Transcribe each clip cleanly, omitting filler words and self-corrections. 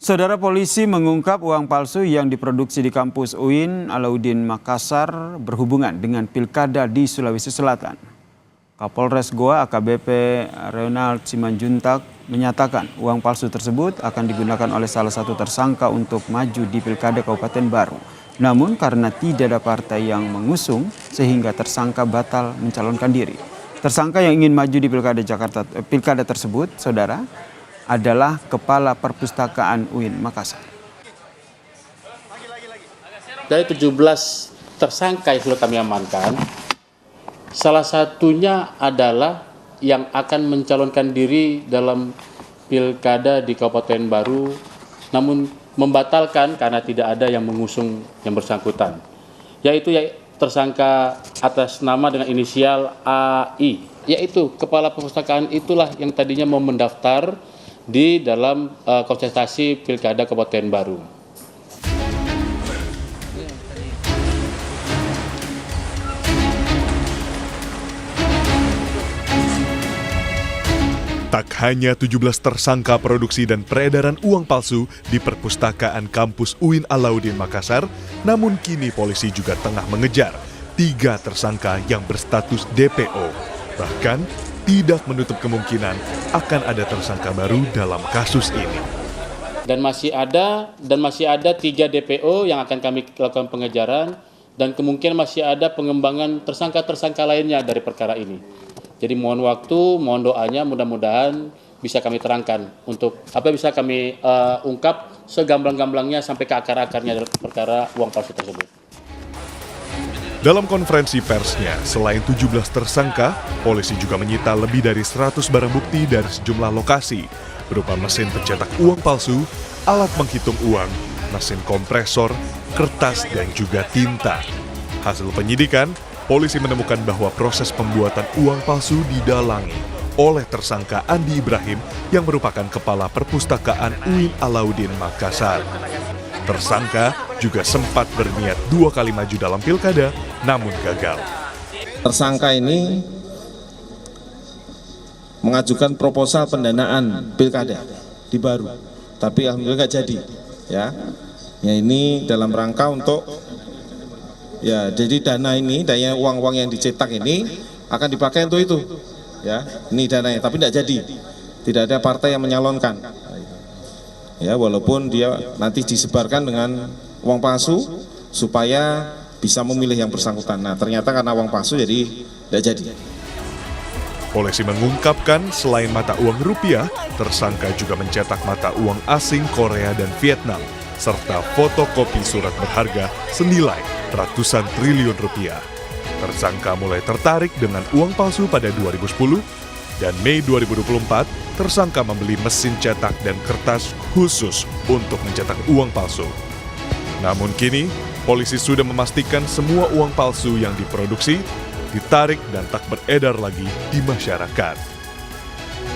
Saudara, polisi mengungkap uang palsu yang diproduksi di kampus UIN Alauddin Makassar berhubungan dengan pilkada di Sulawesi Selatan. Kapolres Goa AKBP Ronald Simanjuntak menyatakan uang palsu tersebut akan digunakan oleh salah satu tersangka untuk maju di pilkada Kabupaten Baru. Namun karena tidak ada partai yang mengusung sehingga tersangka batal mencalonkan diri. Tersangka yang ingin maju di pilkada tersebut, saudara, adalah Kepala Perpustakaan UIN Makassar. Dari 17 tersangka yang sudah kami amankan, salah satunya adalah yang akan mencalonkan diri dalam pilkada di Kabupaten Baru, namun membatalkan karena tidak ada yang mengusung yang bersangkutan, yaitu tersangka atas nama dengan inisial AI, yaitu Kepala Perpustakaan itulah yang tadinya mau mendaftar di dalam kontestasi pilkada Kabupaten Baru. Tak hanya 17 tersangka produksi dan peredaran uang palsu di perpustakaan kampus UIN Alauddin Makassar, namun kini polisi juga tengah mengejar 3 tersangka yang berstatus DPO. Bahkan tidak menutup kemungkinan akan ada tersangka baru dalam kasus ini. Dan masih ada 3 DPO yang akan kami lakukan pengejaran, dan kemungkinan masih ada pengembangan tersangka-tersangka lainnya dari perkara ini. Jadi mohon waktu, mohon doanya, mudah-mudahan bisa kami terangkan untuk bisa kami ungkap segamblang-gamblangnya sampai ke akar-akarnya dari perkara uang palsu tersebut. Dalam konferensi persnya, selain 17 tersangka, polisi juga menyita lebih dari 100 barang bukti dari sejumlah lokasi, berupa mesin pencetak uang palsu, alat menghitung uang, mesin kompresor, kertas, dan juga tinta. Hasil penyidikan, polisi menemukan bahwa proses pembuatan uang palsu didalangi oleh tersangka Andi Ibrahim yang merupakan Kepala Perpustakaan UIN Alauddin Makassar. Tersangka juga sempat berniat 2 kali maju dalam pilkada, namun gagal. Tersangka ini mengajukan proposal pendanaan pilkada di Baru, tapi alhamdulillah nggak jadi. Ya ini dalam rangka untuk jadi dana uang-uang yang dicetak ini akan dipakai untuk itu. Ya, ini dananya, tapi tidak jadi. Tidak ada partai yang menyalonkan. Ya, walaupun dia nanti disebarkan dengan uang palsu supaya bisa memilih yang bersangkutan. Nah, ternyata karena uang palsu jadi tidak jadi. Polisi mengungkapkan selain mata uang rupiah, tersangka juga mencetak mata uang asing Korea dan Vietnam, serta fotokopi surat berharga senilai ratusan triliun rupiah. Tersangka mulai tertarik dengan uang palsu pada 2010, dan Mei 2024, tersangka membeli mesin cetak dan kertas khusus untuk mencetak uang palsu. Namun kini, polisi sudah memastikan semua uang palsu yang diproduksi, ditarik dan tak beredar lagi di masyarakat.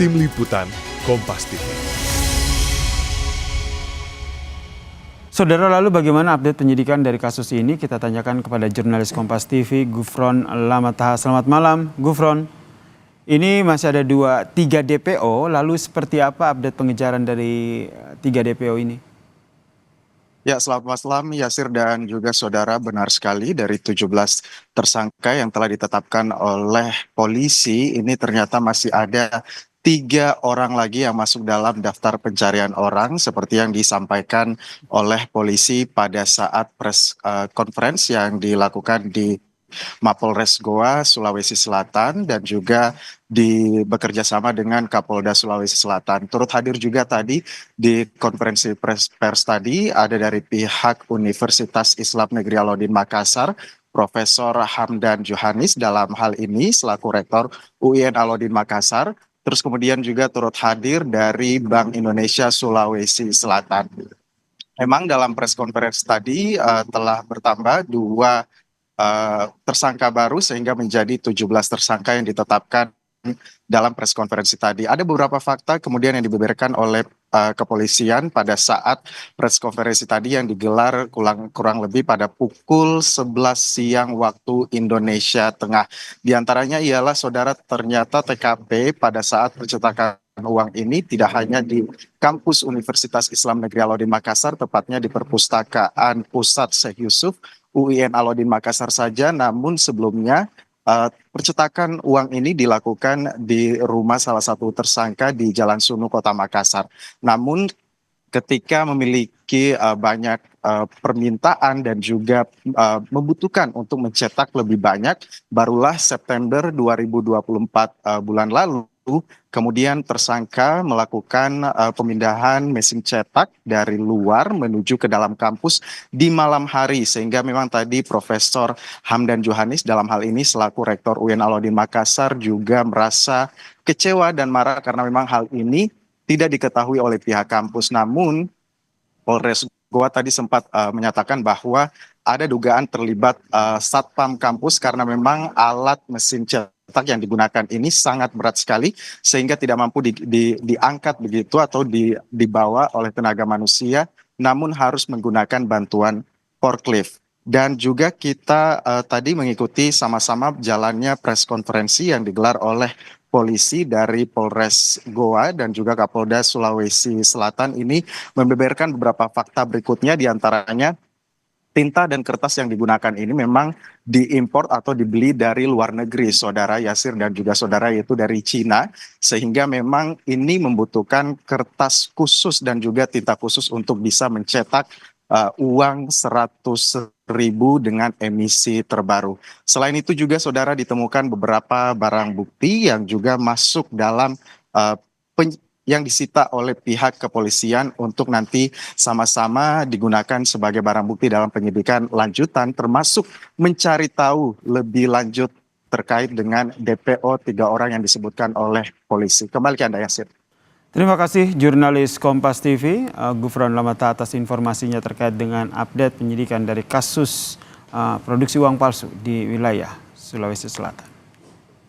Tim Liputan, Kompas TV. Saudara, lalu bagaimana update penyidikan dari kasus ini? Kita tanyakan kepada jurnalis Kompas TV, Gufron Lamataha. Selamat malam, Gufron. Ini masih ada 3 DPO, lalu seperti apa update pengejaran dari 3 DPO ini? Ya, selamat malam Yasir dan juga saudara, benar sekali dari 17 tersangka yang telah ditetapkan oleh polisi, ini ternyata masih ada 3 orang lagi yang masuk dalam daftar pencarian orang seperti yang disampaikan oleh polisi pada saat press conference yang dilakukan di Mapolres Goa, Sulawesi Selatan, dan juga bekerja sama dengan Kapolda Sulawesi Selatan. Turut hadir juga tadi di konferensi pers tadi ada dari pihak Universitas Islam Negeri Alauddin Makassar, Profesor Hamdan Johanis dalam hal ini selaku Rektor UIN Alauddin Makassar. Terus kemudian juga turut hadir dari Bank Indonesia Sulawesi Selatan. Memang dalam press conference tadi telah bertambah 2 tersangka baru sehingga menjadi 17 tersangka yang ditetapkan dalam press konferensi tadi. Ada beberapa fakta kemudian yang dibeberkan oleh kepolisian pada saat press konferensi tadi yang digelar kurang lebih pada pukul 11 siang waktu Indonesia Tengah. Di antaranya ialah saudara, ternyata TKP pada saat pencetakan uang ini tidak hanya di kampus Universitas Islam Negeri Alauddin Makassar, tepatnya di Perpustakaan Pusat Syekh Yusuf UIN Alauddin Makassar saja, namun sebelumnya percetakan uang ini dilakukan di rumah salah satu tersangka di Jalan Sunu, Kota Makassar. Namun ketika memiliki banyak permintaan dan juga membutuhkan untuk mencetak lebih banyak, barulah September 2024 bulan lalu kemudian tersangka melakukan pemindahan mesin cetak dari luar menuju ke dalam kampus di malam hari, sehingga memang tadi Profesor Hamdan Johanis dalam hal ini selaku Rektor UIN Alauddin Makassar juga merasa kecewa dan marah karena memang hal ini tidak diketahui oleh pihak kampus. Namun Polres Goa tadi sempat menyatakan bahwa ada dugaan terlibat satpam kampus karena memang alat mesin cetak yang digunakan ini sangat berat sekali sehingga tidak mampu diangkat begitu atau dibawa oleh tenaga manusia, namun harus menggunakan bantuan forklift. Dan juga kita tadi mengikuti sama-sama jalannya press konferensi yang digelar oleh polisi dari Polres Goa dan juga Kapolda Sulawesi Selatan ini membeberkan beberapa fakta berikutnya, diantaranya tinta dan kertas yang digunakan ini memang diimpor atau dibeli dari luar negeri, Saudara Yasir dan juga Saudara, yaitu dari Cina, sehingga memang ini membutuhkan kertas khusus dan juga tinta khusus untuk bisa mencetak uang 100.000 dengan emisi terbaru. Selain itu juga Saudara ditemukan beberapa barang bukti yang juga masuk dalam yang disita oleh pihak kepolisian untuk nanti sama-sama digunakan sebagai barang bukti dalam penyidikan lanjutan, termasuk mencari tahu lebih lanjut terkait dengan DPO 3 orang yang disebutkan oleh polisi. Kembali ke Anda, Yasir. Terima kasih jurnalis Kompas TV, Gufron Lamata, atas informasinya terkait dengan update penyidikan dari kasus produksi uang palsu di wilayah Sulawesi Selatan.